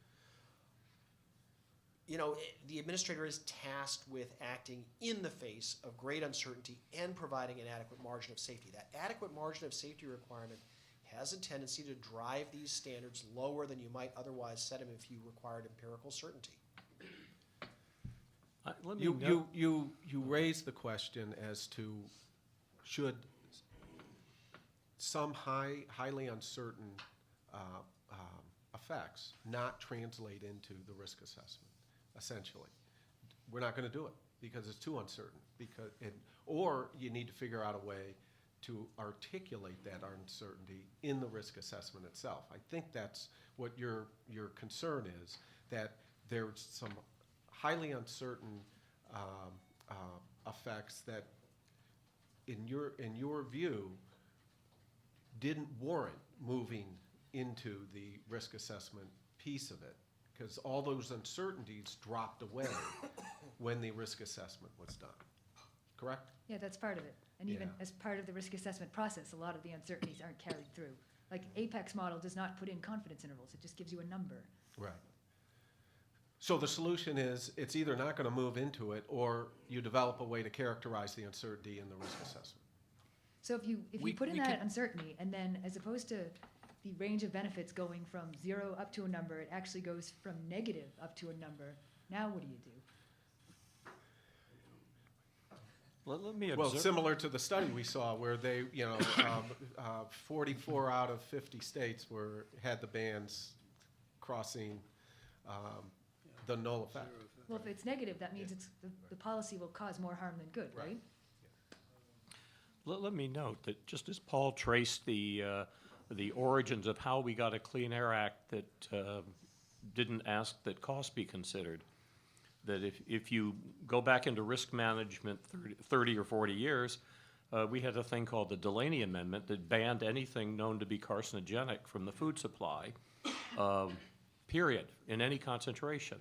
The administrator is tasked with acting in the face of great uncertainty and providing an adequate margin of safety. That adequate margin of safety requirement has a tendency to drive these standards lower than you might otherwise set them if you required empirical certainty. Let me You raised the question as to should some highly uncertain effects not translate into the risk assessment, essentially. We're not going to do it because it's too uncertain. Or you need to figure out a way to articulate that uncertainty in the risk assessment itself. I think that's what your concern is, that there's some highly uncertain effects that, in your view, didn't warrant moving into the risk assessment piece of it, because all those uncertainties dropped away when the risk assessment was done. Correct? Yeah, that's part of it. And even Yeah. as part of the risk assessment process, a lot of the uncertainties aren't carried through. Like Apex model does not put in confidence intervals. It just gives you a number. Right. So the solution is it's either not going to move into it, or you develop a way to characterize the uncertainty in the risk assessment. So if you We- put in we that can- uncertainty, and then as opposed to the range of benefits going from 0 up to a number, it actually goes from negative up to a number, now what do you do? let me Well, observe. similar to the study we saw where they, 44 out of 50 states had the bands crossing the null effect. Well, if it's negative, that means the policy will cause more harm than good, right? Let me note that just as Paul traced the origins of how we got a Clean Air Act that didn't ask that cost be considered, that if you go back into risk management 30 or 40 years, we had a thing called the Delaney Amendment that banned anything known to be carcinogenic from the food supply, period, in any concentration.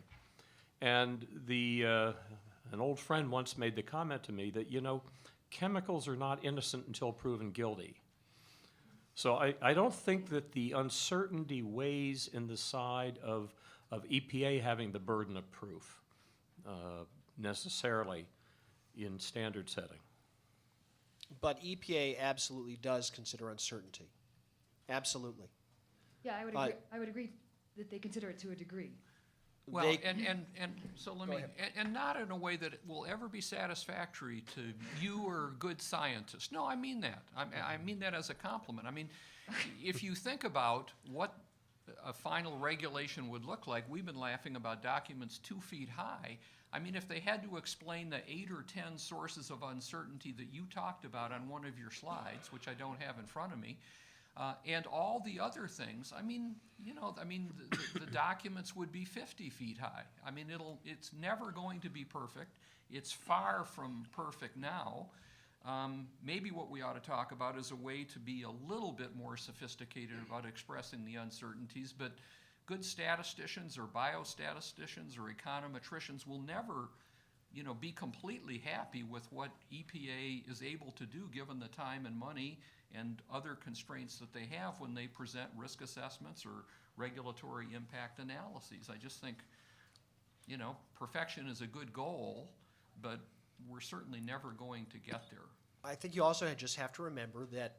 And an old friend once made the comment to me that, chemicals are not innocent until proven guilty. So I don't think that the uncertainty weighs in the side of EPA having the burden of proof necessarily in standard setting. But EPA absolutely does consider uncertainty. Absolutely. Yeah, I would agree that they consider it to a degree. Well, They- and so let me, and not in a way that it will ever be satisfactory to you or good scientists. No, I mean that. I mean that as a compliment. I mean, if you think about what a final regulation would look like, we've been laughing about documents 2 feet high. I mean, if they had to explain the 8 or 10 sources of uncertainty that you talked about on one of your slides, which I don't have in front of me, and all the other things, the documents would be 50 feet high. I mean, it's never going to be perfect. It's far from perfect now. Maybe what we ought to talk about is a way to be a little bit more sophisticated about expressing the uncertainties, but good statisticians or biostatisticians or econometricians will never, be completely happy with what EPA is able to do given the time and money and other constraints that they have when they present risk assessments or regulatory impact analyses. I just think, perfection is a good goal, but we're certainly never going to get there. I think you also just have to remember that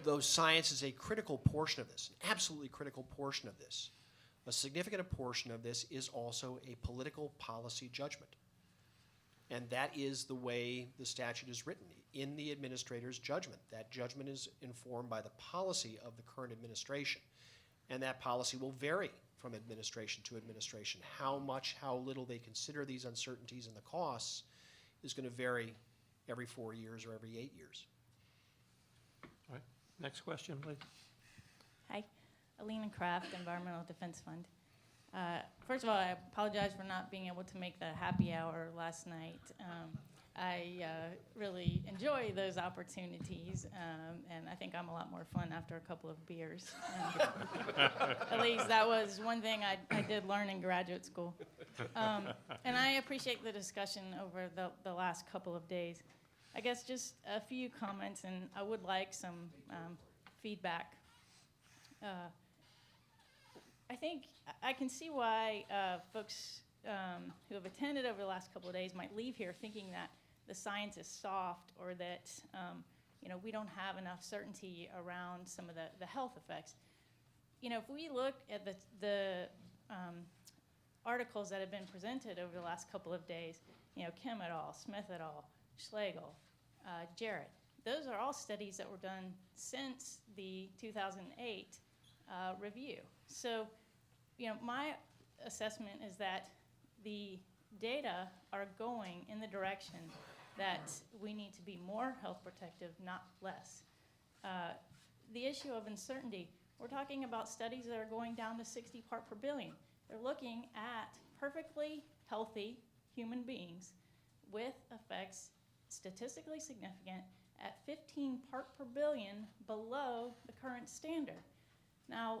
though science is a critical portion of this, an absolutely critical portion of this, a significant portion of this is also a political policy judgment. And that is the way the statute is written, in the administrator's judgment. That judgment is informed by the policy of the current administration. And that policy will vary from administration to administration. How much, how little they consider these uncertainties and the costs is going to vary every 4 years or every 8 years. All right, next question, please. Hi, Alina Kraft, Environmental Defense Fund. First of all, I apologize for not being able to make the happy hour last night. I really enjoy those opportunities, and I think I'm a lot more fun after a couple of beers. At least that was one thing I did learn in graduate school. And I appreciate the discussion over the last couple of days. I guess just a few comments, and I would like some feedback. I think I can see why folks who have attended over the last couple of days might leave here thinking that the science is soft, or that we don't have enough certainty around some of the health effects. If we look at the articles that have been presented over the last couple of days, Kim et al., Smith et al., Schlegel, Jarrett, those are all studies that were done since the 2008 review. So, my assessment is that the data are going in the direction that we need to be more health protective, not less. The issue of uncertainty, we're talking about studies that are going down to 60 part per billion. They're looking at perfectly healthy human beings with effects statistically significant at 15 part per billion below the current standard. Now,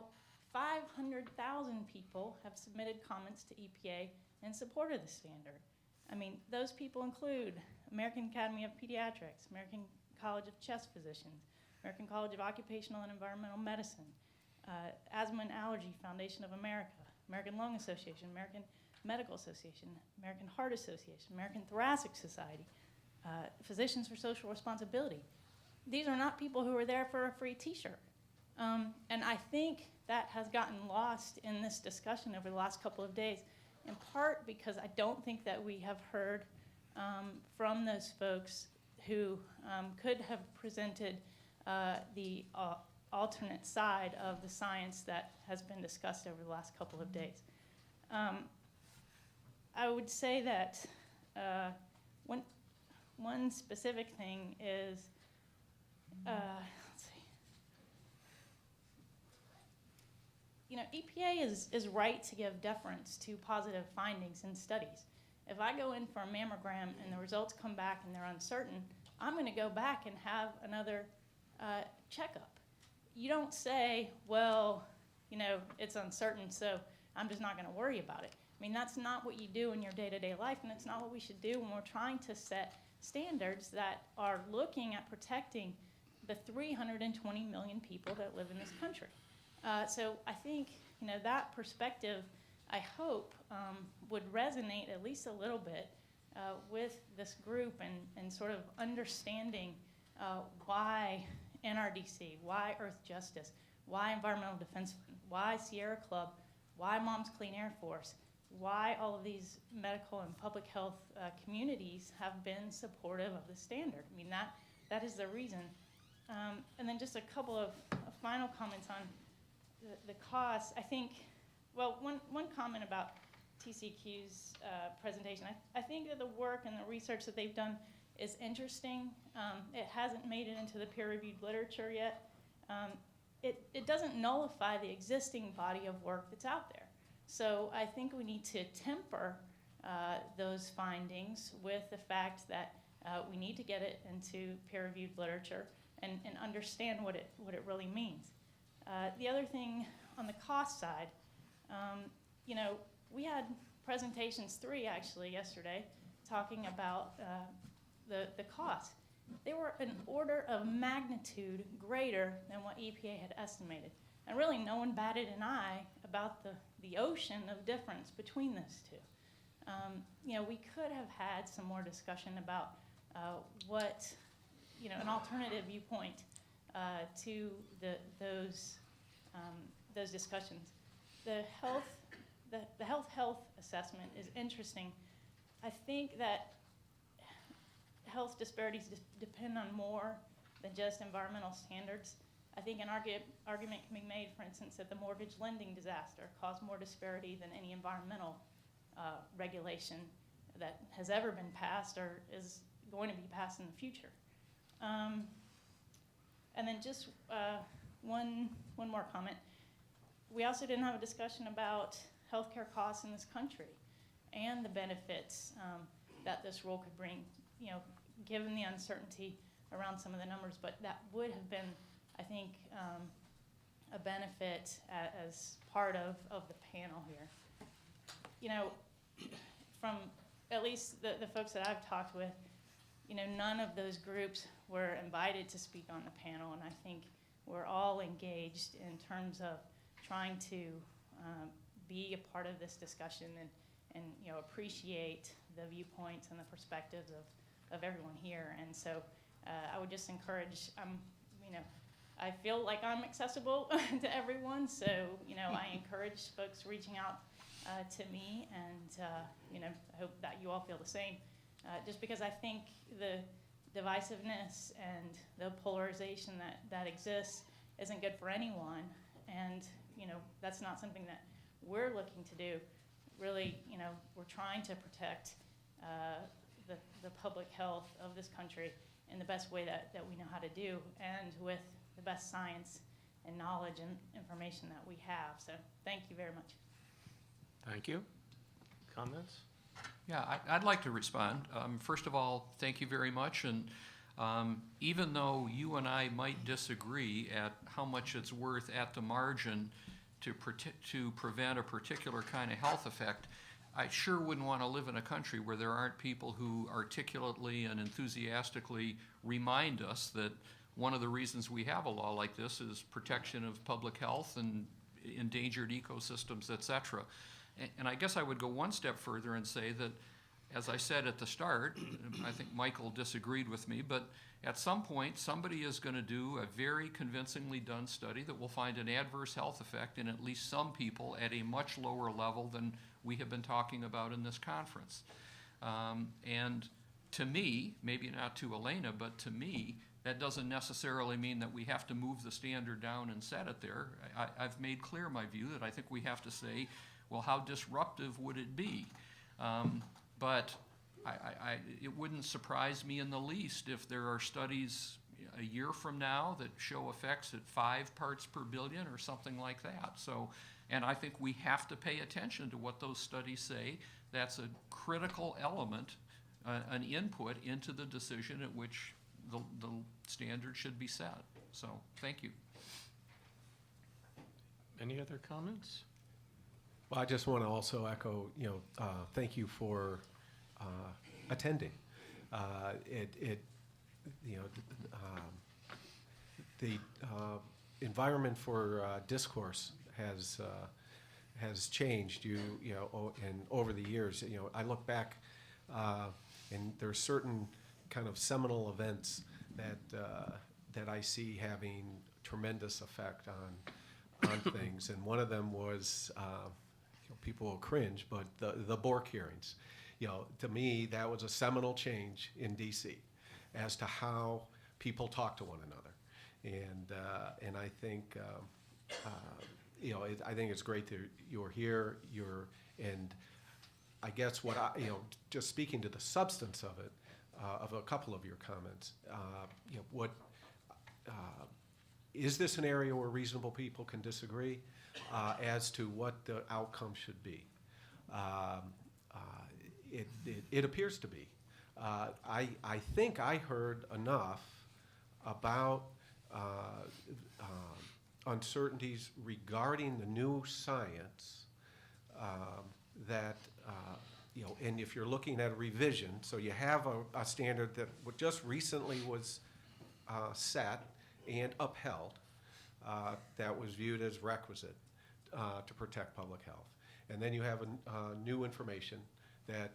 500,000 people have submitted comments to EPA in support of the standard. I mean, those people include American Academy of Pediatrics, American College of Chest Physicians, American College of Occupational and Environmental Medicine, Asthma and Allergy Foundation of America, American Lung Association, American Medical Association, American Heart Association, American Thoracic Society, Physicians for Social Responsibility. These are not people who are there for a free t-shirt. And I think that has gotten lost in this discussion over the last couple of days, in part because I don't think that we have heard from those folks who could have presented the alternate side of the science that has been discussed over the last couple of days. I would say that one specific thing is, let's see. EPA is right to give deference to positive findings in studies. If I go in for a mammogram and the results come back and they're uncertain, I'm going to go back and have another checkup. You don't say, well, it's uncertain, so I'm just not going to worry about it. I mean, that's not what you do in your day-to-day life, and it's not what we should do when we're trying to set standards that are looking at protecting the 320 million people that live in this country. So I think, that perspective, I hope, would resonate at least a little bit with this group and sort of understanding why NRDC, why Earth Justice, why Environmental Defense Fund, why Sierra Club, why Moms Clean Air Force, why all of these medical and public health communities have been supportive of the standard. I mean, that is the reason. And then just a couple of final comments on the costs. I think, well, one comment about TCQ's presentation. I think that the work and the research that they've done is interesting. It hasn't made it into the peer-reviewed literature yet. It doesn't nullify the existing body of work that's out there. So I think we need to temper those findings with the fact that we need to get it into peer-reviewed literature and understand what it really means. The other thing on the cost side, we had presentations, 3 actually yesterday, talking about the cost. They were an order of magnitude greater than what EPA had estimated. And really no one batted an eye about the ocean of difference between those two. We could have had some more discussion about what, an alternative viewpoint to those discussions. The health assessment is interesting. I think that health disparities depend on more than just environmental standards. I think an argument can be made, for instance, that the mortgage lending disaster caused more disparity than any environmental regulation that has ever been passed or is going to be passed in the future. And then just one more comment. We also didn't have a discussion about healthcare costs in this country and the benefits that this rule could bring, you know, given the uncertainty around some of the numbers, but that would have been, I think, a benefit as part of the panel here. You know, from at least the folks that I've talked with, you know, none of those groups were invited to speak on the panel, and I think we're all engaged in terms of trying to be a part of this discussion and you know, appreciate the viewpoints and the perspectives of everyone here. And so I would just encourage, you know, I feel like I'm accessible to everyone, so, you know, I encourage folks reaching out to me, and, you know, I hope that you all feel the same. Just because I think the divisiveness and the polarization that exists isn't good for anyone, and, you know, that's not something that we're looking to do. Really, you know, we're trying to protect the public health of this country in the best way that we know how to do, and with the best science and knowledge and information that we have. So thank you very much. Thank you. Comments? Yeah, I'd like to respond. First of all, thank you very much. And even though you and I might disagree at how much it's worth at the margin to prevent a particular kind of health effect, I sure wouldn't want to live in a country where there aren't people who articulately and enthusiastically remind us that one of the reasons we have a law like this is protection of public health and endangered ecosystems, et cetera. And I guess I would go one step further and say that, as I said at the start, I think Michael disagreed with me, but at some point somebody is going to do a very convincingly done study that will find an adverse health effect in at least some people at a much lower level than we have been talking about in this conference. And to me, maybe not to Elena, but to me, that doesn't necessarily mean that we have to move the standard down and set it there. I've made clear my view that I think we have to say, well, how disruptive would it be? But it wouldn't surprise me in the least if there are studies a year from now that show effects at 5 parts per billion or something like that. So, and I think we have to pay attention to what those studies say. That's a critical element, an input into the decision at which the standard should be set. So, thank you. Any other comments? Well, I just want to also echo, thank you for attending. The environment for discourse has changed. And over the years, I look back, and there are certain kind of seminal events that I see having tremendous effect on things, and one of them was. People will cringe, but the Bork hearings, to me, that was a seminal change in DC as to how people talk to one another, and I think I think it's great that you're here. And I guess what just speaking to the substance of it, of a couple of your comments, is this an area where reasonable people can disagree as to what the outcome should be? It appears to be. I think I heard enough about uncertainties regarding the new science that, and if you're looking at a revision, so you have a standard that just recently was set and upheld, that was viewed as requisite to protect public health. And then you have new information that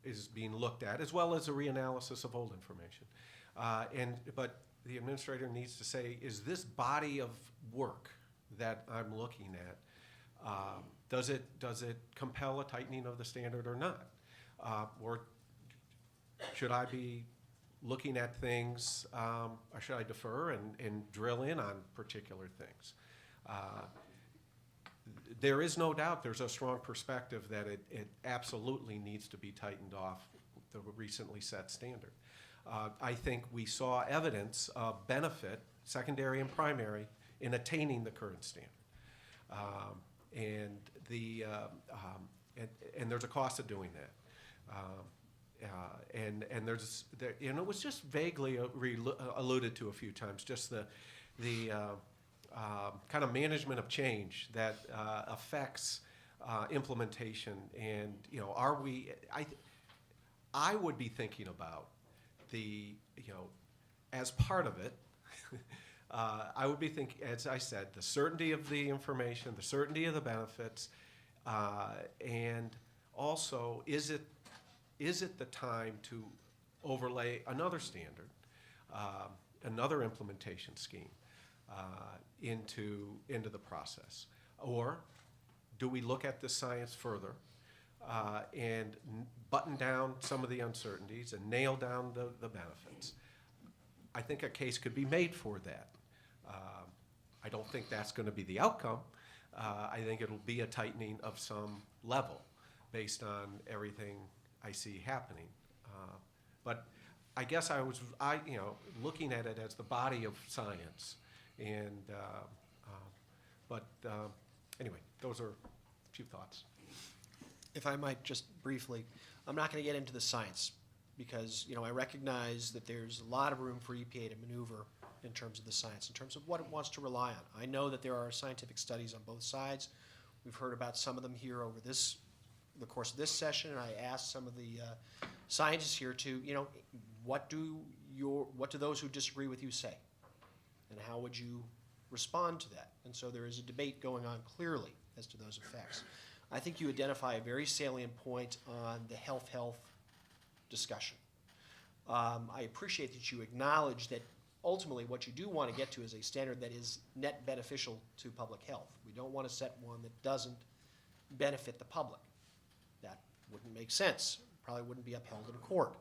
is being looked at, as well as a reanalysis of old information. But the administrator needs to say, is this body of work that I'm looking at, does it compel a tightening of the standard or not? Or should I be looking at things, or should I defer and drill in on particular things? There is no doubt there's a strong perspective that it absolutely needs to be tightened off the recently set standard. I think we saw evidence of benefit, secondary and primary, in attaining the current standard. And there's a cost of doing that. And it was just vaguely alluded to a few times, just the kind of management of change that affects implementation. And I would be thinking about as part of it, I would be thinking, as I said, the certainty of the information, the certainty of the benefits, and also, is it the time to overlay another standard, another implementation scheme into the process? Or do we look at the science further and button down some of the uncertainties and nail down the benefits? I think a case could be made for that. I don't think that's going to be the outcome. I think it'll be a tightening of some level based on everything I see happening. But I guess I was looking at it as the body of science. And anyway, those are a few thoughts. If I might just briefly, I'm not going to get into the science because, I recognize that there's a lot of room for EPA to maneuver in terms of the science, in terms of what it wants to rely on. I know that there are scientific studies on both sides. We've heard about some of them here over the course of this session, and I asked some of the scientists here to, what do those who disagree with you say? And how would you respond to that? And so there is a debate going on clearly as to those effects. I think you identify a very salient point on the health discussion. I appreciate that you acknowledge that ultimately what you do want to get to is a standard that is net beneficial to public health. We don't want to set one that doesn't benefit the public. That wouldn't make sense. Probably wouldn't be upheld in court.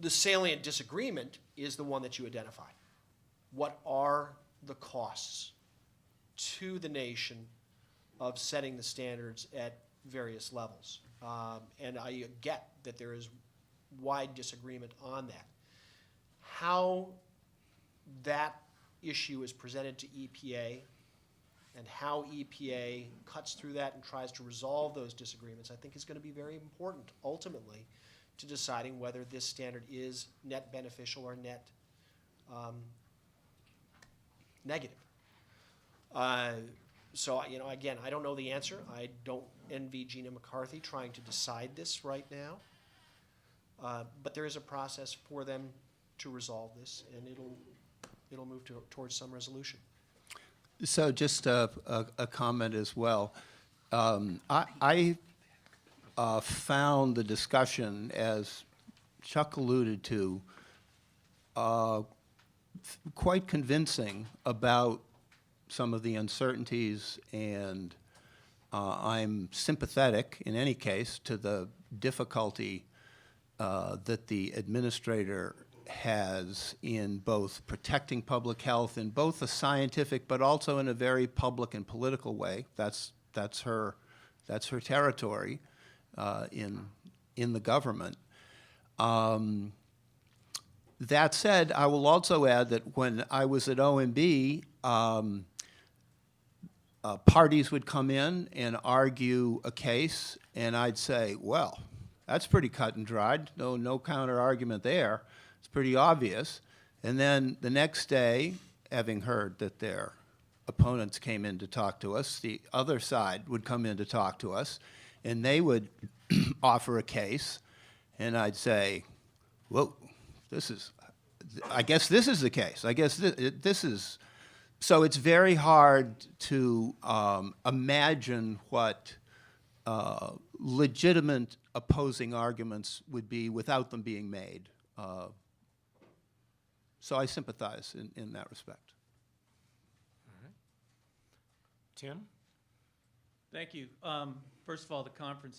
The salient disagreement is the one that you identified. What are the costs to the nation of setting the standards at various levels? And I get that there is wide disagreement on that. How that issue is presented to EPA and how EPA cuts through that and tries to resolve those disagreements, I think is going to be very important ultimately to deciding whether this standard is net beneficial or net negative. So, again, I don't know the answer. I don't envy Gina McCarthy trying to decide this right now. But there is a process for them to resolve this, and it'll move towards some resolution. So just a comment as well. I found the discussion, as Chuck alluded to, quite convincing about some of the uncertainties, and I'm sympathetic, in any case, to the difficulty that the administrator has in both protecting public health in both a scientific but also in a very public and political way. That's her territory in the government. That said, I will also add that when I was at OMB, parties would come in and argue a case, and I'd say, well, that's pretty cut and dried. No counter argument there. It's pretty obvious. And then the next day, having heard that their opponents came in to talk to us, the other side would come in to talk to us, and they would offer a case, and I'd say, whoa, I guess this is the case. I guess this is. So it's very hard to imagine what legitimate opposing arguments would be without them being made. So I sympathize in that respect. Tim? Thank you. First of all, the conference